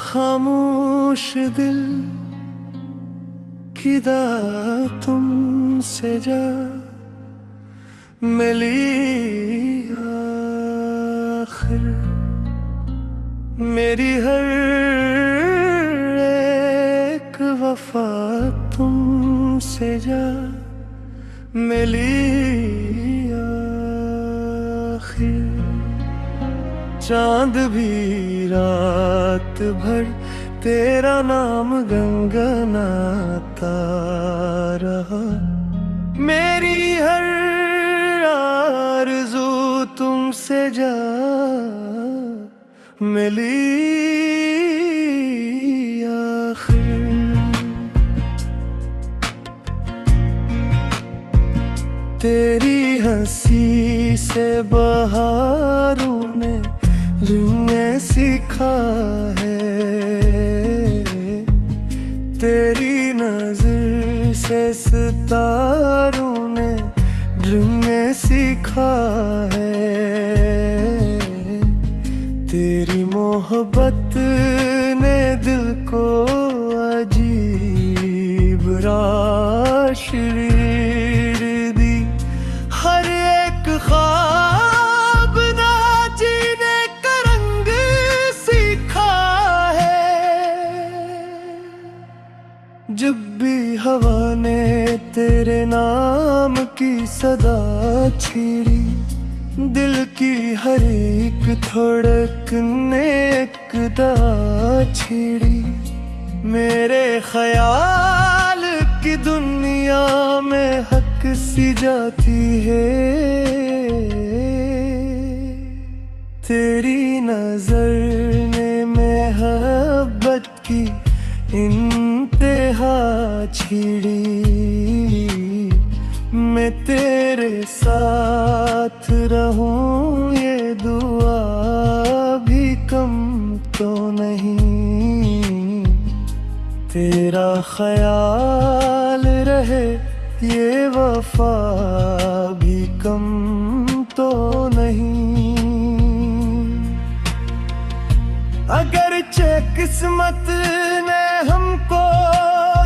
खामोश दिल की दात तुमसे जा मिली आखिर। मेरी हर एक वफा तुमसे जा मिली आखिर। चांद भी रात भर तेरा नाम गुनगुनाता रहा। मेरी हर आरज़ू तुमसे जा मिली आखिर। तेरी हंसी से बहारों ने रूने सीखा है। तेरी नजर से सितारों ने रूने सीखा है। तेरी मोहब्बत ने दिल को अजीब रोशनी दी। हर एक ख्वाब ना जीने का रंग सीखा है। जब भी हवा ने तेरे नाम की सदा छेड़ी, दिल की हर एक धड़क ने एकदा छेड़ी। मेरे ख्याल की दुनिया में हक सी जाती है। तेरी नजर ने मोहब्बत की इंतहा छेड़ी। मैं तेरे साथ रहूं ये दुआ भी कम तो नहीं। तेरा ख्याल रहे ये वफा भी कम तो नहीं। अगरचे किस्मत ने हमको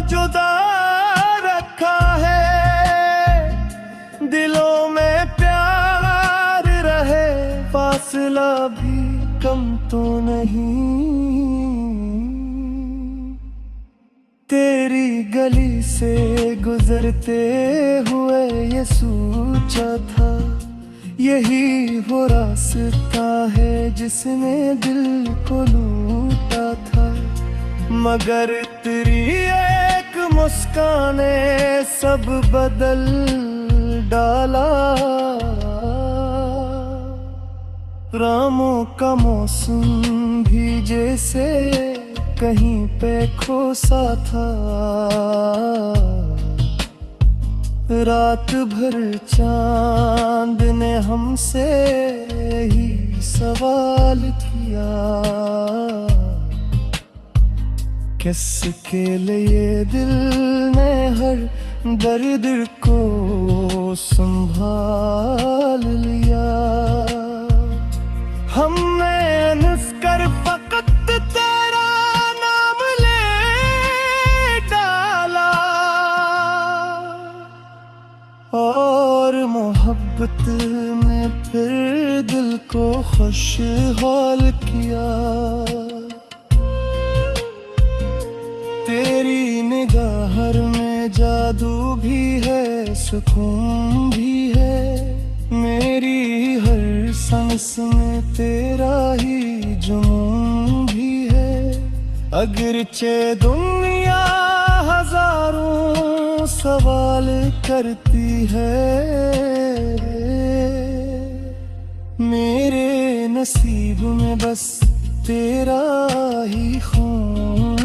जुदा रखा है, दिलों में प्यार रहे फासला भी कम तो नहीं। तेरी गली से गुजरते हुए ये सोचा था, यही वो रास्ता है जिसने दिल को लूटा था। मगर तेरी एक मुस्कान ने सब बदल डाला। रामों का मौसम भी जैसे कहीं पे खोसा था। रात भर चांद ने हमसे ही सवाल किया, किसके लिए दिल ने हर दर्द को संभाल लिया। हमने अनुस्कर फकत तेरा नाम ले डाला, और मोहब्बत में फिर दिल को खुशहाल किया। तेरी निगाह में जादू भी है, सुकून भी है। मेरी हर सांस में तेरा ही जुनून भी है। अगरचे दुनिया हजारों सवाल करती है, मेरे नसीब में बस तेरा ही खून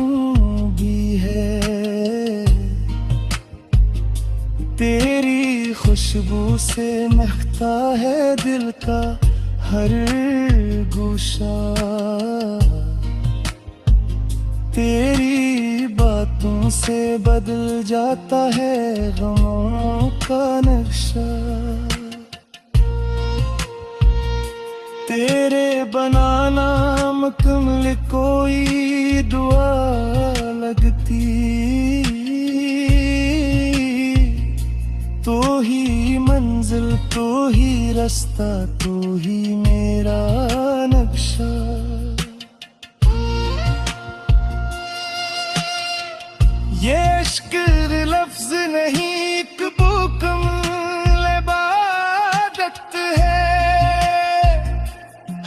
भी है। तेरी खुशबू से महकता है दिल का हर गोशा। तेरी बातों से बदल जाता है गमों का नक्शा। तेरे बनाना मुकम्मल कोई दुआ लगती। तू ही मंजिल, तू ही रास्ता, तू ही मेरा नक्शा। ये इश्क लफ्ज नहीं एक मुकम्मल इबादत है।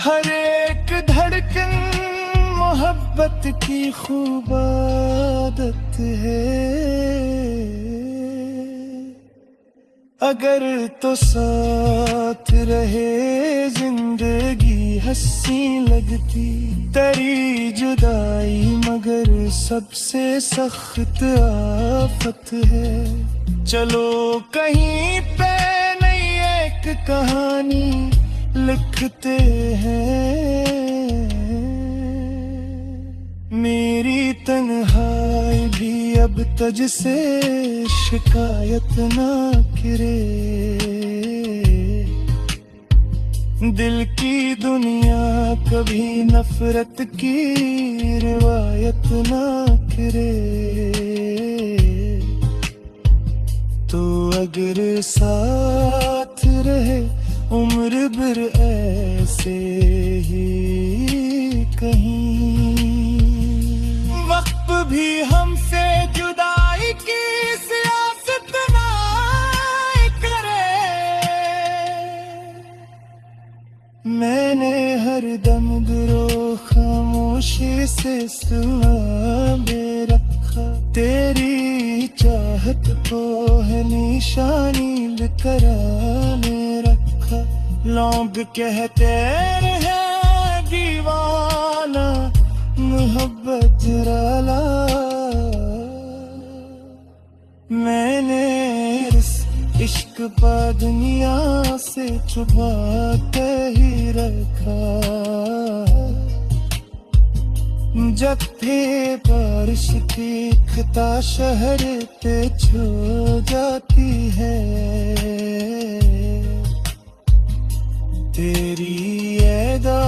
हर एक धड़कन मोहब्बत की खूब आदत है। अगर तो साथ रहे जिंदगी हंसी लगती। तेरी जुदाई मगर सबसे सख्त आफत है। चलो कहीं पे नई एक कहानी लिखते हैं। मेरी तन्हाई भी अब तुझसे शिकायत ना करे। दिल की दुनिया कभी नफरत की रिवायत ना करे। तो अगर साथ रहे उम्र भर ऐसे ही कहीं। वक्त भी हमसे जुदाई की सियासत ना करे। मैंने हर दम दिलो खामोशी से सुना रखा। तेरी चाहत को है निशानी कराने रखा। लोग कहते हैं दीवाना मोहब्बत जराला। मैंने इस इश्क पा दुनिया से छुपा के ही रखा। जब थे बारिश की खता शहर पे छू जाती है। तेरी ऐदा